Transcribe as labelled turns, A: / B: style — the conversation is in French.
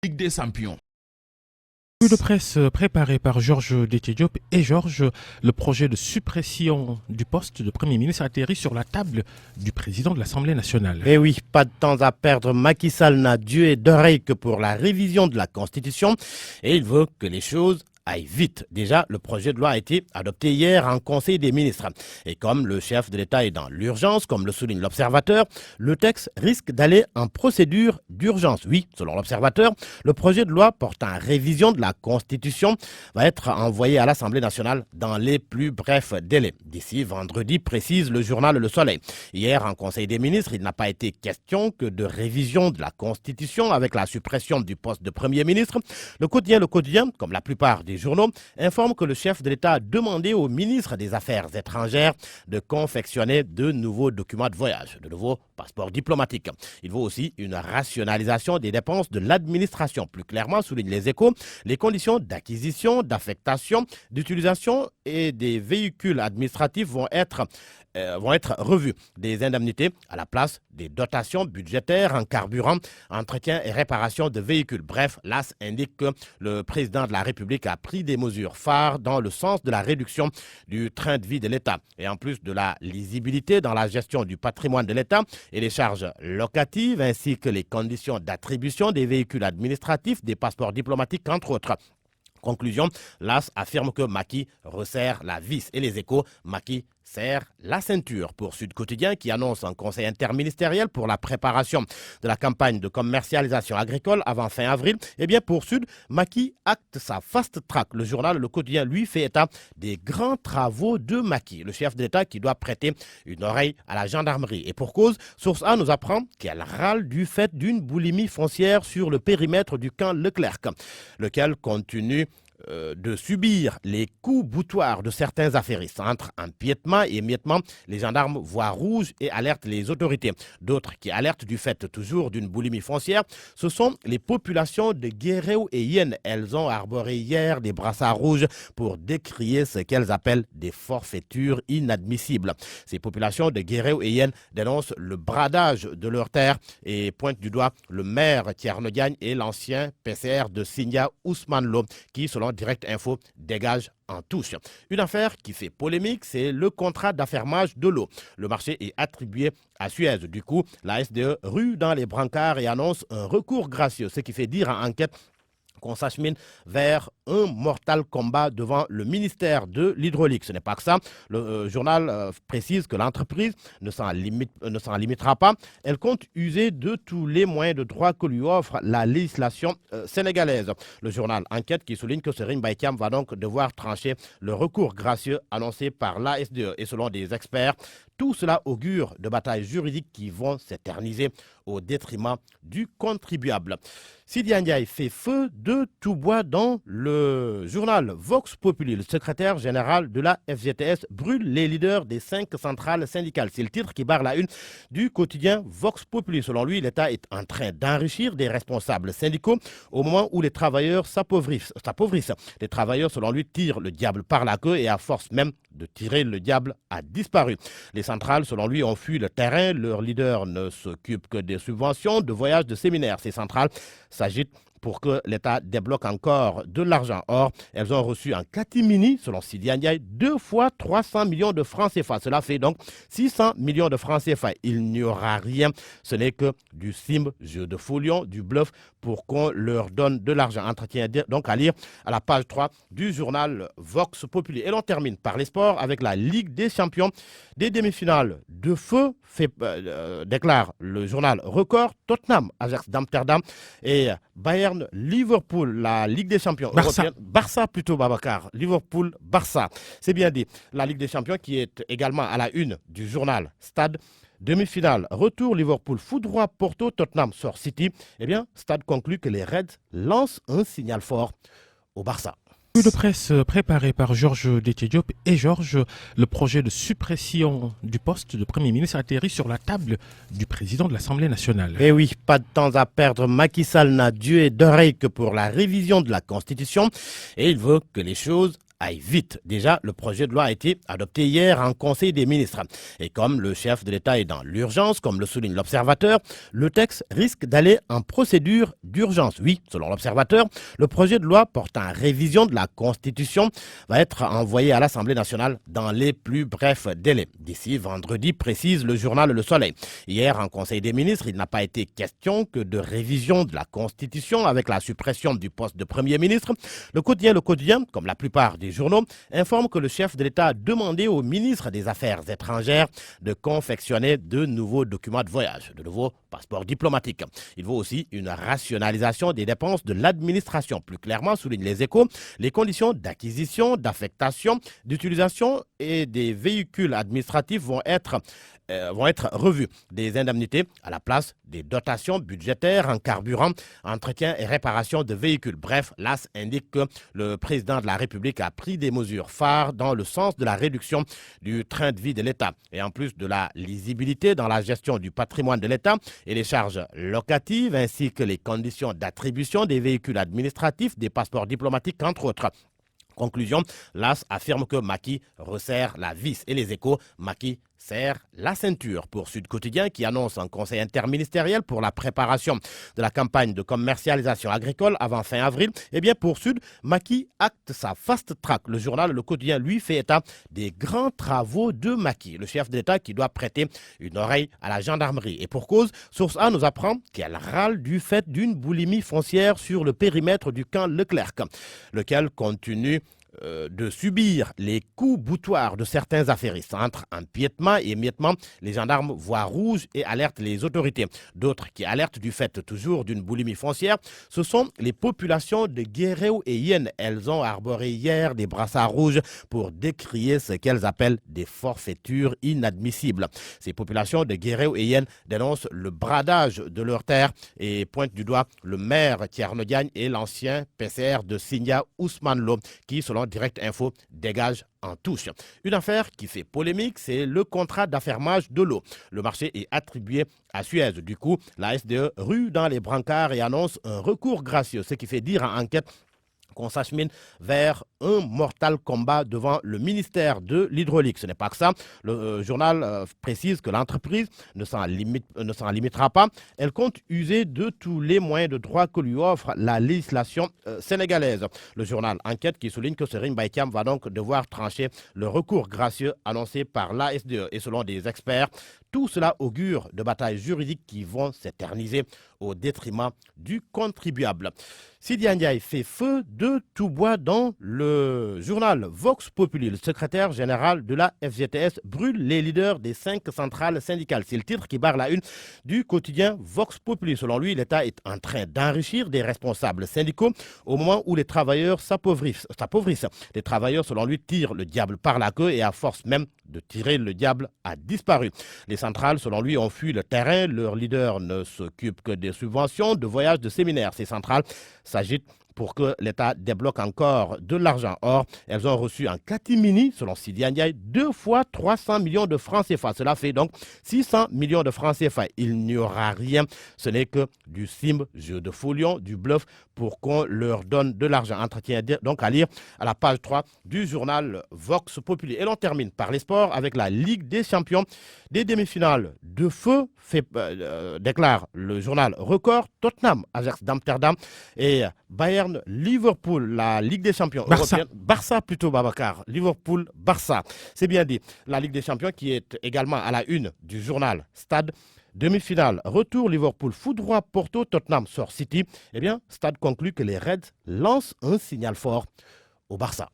A: Ligue des Champions.
B: De presse préparé par Georges Détié-Diop et Georges, le projet de suppression du poste de Premier ministre atterrit sur la table du président de l'Assemblée nationale.
C: Eh oui, pas de temps à perdre. Macky Sall n'a d'yeux et d'oreilles que pour la révision de la Constitution et il veut que les choses aille vite. Déjà, le projet de loi a été adopté hier en Conseil des ministres. Et comme le chef de l'État est dans l'urgence, comme le souligne l'Observateur, le texte risque d'aller en procédure d'urgence. Oui, selon l'Observateur, le projet de loi portant révision de la Constitution va être envoyé à l'Assemblée nationale dans les plus brefs délais. D'ici vendredi, précise le journal Le Soleil. Hier, en Conseil des ministres, il n'a pas été question que de révision de la Constitution avec la suppression du poste de Premier ministre. Le quotidien, comme la plupart des journaux, informe que le chef de l'État a demandé au ministre des Affaires étrangères de confectionner de nouveaux documents de voyage, de nouveaux passeports diplomatiques. Il faut aussi une rationalisation des dépenses de l'administration. Plus clairement, souligne Les Échos, les conditions d'acquisition, d'affectation, d'utilisation et des véhicules administratifs vont être revues. Des indemnités à la place des dotations budgétaires en carburant, entretien et réparation de véhicules. Bref, l'AS indique que le président de la République a pris des mesures phares dans le sens de la réduction du train de vie de l'État. Et en plus de la lisibilité dans la gestion du patrimoine de l'État et les charges locatives ainsi que les conditions d'attribution des véhicules administratifs, des passeports diplomatiques entre autres. Conclusion, l'AS affirme que Macky resserre la vis et Les Échos, Macky serre la ceinture. Pour Sud Quotidien qui annonce un conseil interministériel pour la préparation de la campagne de commercialisation agricole avant fin avril, eh bien pour Sud, Macky acte sa fast track. Le journal Le Quotidien lui fait état des grands travaux de Macky, le chef de l'État qui doit prêter une oreille à la gendarmerie. Et pour cause, Source A nous apprend qu'elle râle du fait d'une boulimie foncière sur le périmètre du camp Leclerc, lequel continue de subir les coups boutoirs de certains affairistes. Entre empiètement et émiettement, les gendarmes voient rouge et alertent les autorités. D'autres qui alertent du fait toujours d'une boulimie foncière, ce sont les populations de Guéréo et Yen. Elles ont arboré hier des brassards rouges pour décrier ce qu'elles appellent des forfaitures inadmissibles. Ces populations de Guéréo et Yen dénoncent le bradage de leurs terres et pointent du doigt le maire Thierno Diagne et l'ancien PCR de Signa Ousmane Lo qui, selon Direct Info, dégage en touche. Une affaire qui fait polémique, c'est le contrat d'affermage de l'eau. Le marché est attribué à Suez. Du coup, la SDE rue dans les brancards et annonce un recours gracieux, ce qui fait dire en enquête qu'on s'achemine vers un mortal combat devant le ministère de l'Hydraulique. Ce n'est pas que ça. Le journal précise que l'entreprise ne s'en limitera pas. Elle compte user de tous les moyens de droit que lui offre la législation sénégalaise. Le journal Enquête qui souligne que Serigne Mbaye Thiam va donc devoir trancher le recours gracieux annoncé par l'ASDE. Et selon des experts, tout cela augure de batailles juridiques qui vont s'éterniser au détriment du contribuable. Sidi Ndiaye fait feu de tout bois dans le journal Vox Populi. Le secrétaire général de la FGTS brûle les leaders des 5 centrales syndicales. C'est le titre qui barre la une du quotidien Vox Populi. Selon lui, l'État est en train d'enrichir des responsables syndicaux au moment où les travailleurs s'appauvrissent. Les travailleurs, selon lui, tirent le diable par la queue et à force même de tirer, le diable a disparu. Les centrales, selon lui, ont fui le terrain. Leurs leaders ne s'occupent que des subventions, de voyages, de séminaires. Ces centrales s'agitent pour que l'État débloque encore de l'argent. Or, elles ont reçu en catimini, selon Sidi Ndiaye, 2 fois 300 millions de francs CFA. Cela fait donc 600 millions de francs CFA. Il n'y aura rien. Ce n'est que du sim, jeu de folion, du bluff pour qu'on leur donne de l'argent. Entretien donc à lire à la page 3 du journal Vox Populi. Et l'on termine par les sports avec la Ligue des champions. Des demi-finales de feu, déclare le journal Record, Tottenham, Ajax d'Amsterdam et Bayern, Liverpool, la Ligue des champions européenne. Barça plutôt, Babacar. Liverpool, Barça. C'est bien dit. La Ligue des champions qui est également à la une du journal Stade. Demi-finale, retour Liverpool, foudroie Porto, Tottenham sort City. Eh bien, Stade conclut que les Reds lancent un signal fort au Barça.
B: De presse préparé par Georges Détié-Diop et Georges, le projet de suppression du poste de Premier ministre atterrit sur la table du président de l'Assemblée nationale.
C: Eh oui, pas de temps à perdre. Macky Sall n'a d'yeux et d'oreilles que pour la révision de la Constitution et il veut que les choses aille vite. Déjà, le projet de loi a été adopté hier en Conseil des ministres. Et comme le chef de l'État est dans l'urgence, comme le souligne l'Observateur, le texte risque d'aller en procédure d'urgence. Oui, selon l'Observateur, le projet de loi portant révision de la Constitution va être envoyé à l'Assemblée nationale dans les plus brefs délais. D'ici vendredi, précise le journal Le Soleil. Hier, en Conseil des ministres, il n'a pas été question que de révision de la Constitution avec la suppression du poste de Premier ministre. Le quotidien, comme la plupart des journaux, informe que le chef de l'État a demandé au ministre des Affaires étrangères de confectionner de nouveaux documents de voyage, de nouveaux passeports diplomatiques. Il vaut aussi une rationalisation des dépenses de l'administration. Plus clairement, souligne les Échos, les conditions d'acquisition, d'affectation, d'utilisation et des véhicules administratifs vont être revues. Des indemnités à la place des dotations budgétaires en carburant, entretien et réparation de véhicules. Bref, l'AS indique que le président de la République a pris des mesures phares dans le sens de la réduction du train de vie de l'État. Et en plus de la lisibilité dans la gestion du patrimoine de l'État et les charges locatives ainsi que les conditions d'attribution des véhicules administratifs, des passeports diplomatiques, entre autres. Conclusion, l'AS affirme que Macky resserre la vis et les Échos, Macky serre la ceinture. Pour Sud Quotidien qui annonce un conseil interministériel pour la préparation de la campagne de commercialisation agricole avant fin avril, eh bien pour Sud, Macky acte sa fast track. Le journal Le Quotidien lui fait état des grands travaux de Macky, le chef d'État qui doit prêter une oreille à la gendarmerie. Et pour cause, Source A nous apprend qu'elle râle du fait d'une boulimie foncière sur le périmètre du camp Leclerc, lequel continue de subir les coups boutoirs de certains affairistes. Entre empiètement et émiettement, les gendarmes voient rouge et alertent les autorités. D'autres qui alertent du fait toujours d'une boulimie foncière, ce sont les populations de Guéréo et Yen. Elles ont arboré hier des brassards rouges pour décrier ce qu'elles appellent des forfaitures inadmissibles. Ces populations de Guéréo et Yen dénoncent le bradage de leurs terres et pointent du doigt le maire Thierno Diagne et l'ancien PCR de Signa Ousmane Lo qui, selon Direct Info, dégage en touche. Une affaire qui fait polémique, c'est le contrat d'affermage de l'eau. Le marché est attribué à Suez. Du coup, la SDE rue dans les brancards et annonce un recours gracieux, ce qui fait dire en enquête qu'on s'achemine vers un mortal combat devant le ministère de l'Hydraulique. Ce n'est pas que ça. Le journal précise que l'entreprise ne s'en limitera pas. Elle compte user de tous les moyens de droit que lui offre la législation sénégalaise. Le journal Enquête qui souligne que Serigne Mbaye Thiam va donc devoir trancher le recours gracieux annoncé par l'ASDE. Et selon des experts, tout cela augure de batailles juridiques qui vont s'éterniser au détriment du contribuable. Sidi Ndiaye fait feu de tout bois dans le journal Vox Populi. Le secrétaire général de la FGTS brûle les leaders des 5 centrales syndicales. C'est le titre qui barre la une du quotidien Vox Populi. Selon lui, l'État est en train d'enrichir des responsables syndicaux au moment où les travailleurs s'appauvrissent. Les travailleurs, selon lui, tirent le diable par la queue et à force même de tirer, le diable a disparu. Les centrales, selon lui, ont fui le terrain. Leurs leaders ne s'occupent que des subventions, de voyages, de séminaires. Ces centrales s'agitent pour que l'État débloque encore de l'argent. Or, elles ont reçu en catimini, selon Sidi Ndiaye, 2 fois 300 millions de francs CFA. Cela fait donc 600 millions de francs CFA. Il n'y aura rien. Ce n'est que du sim, jeu de folion, du bluff pour qu'on leur donne de l'argent. Entretien donc à lire à la page 3 du journal Vox Populi. Et l'on termine par les sports avec la Ligue des champions. Des demi-finales de feu, déclare le journal Record. Tottenham, Ajax d'Amsterdam et Bayern, Liverpool, la Ligue des champions européenne. Barça plutôt, Babacar. Liverpool, Barça. C'est bien dit. La Ligue des champions qui est également à la une du journal Stade. Demi-finale, retour Liverpool, foudroie Porto, Tottenham sort City. Eh bien, Stade conclut que les Reds lancent un signal fort au Barça.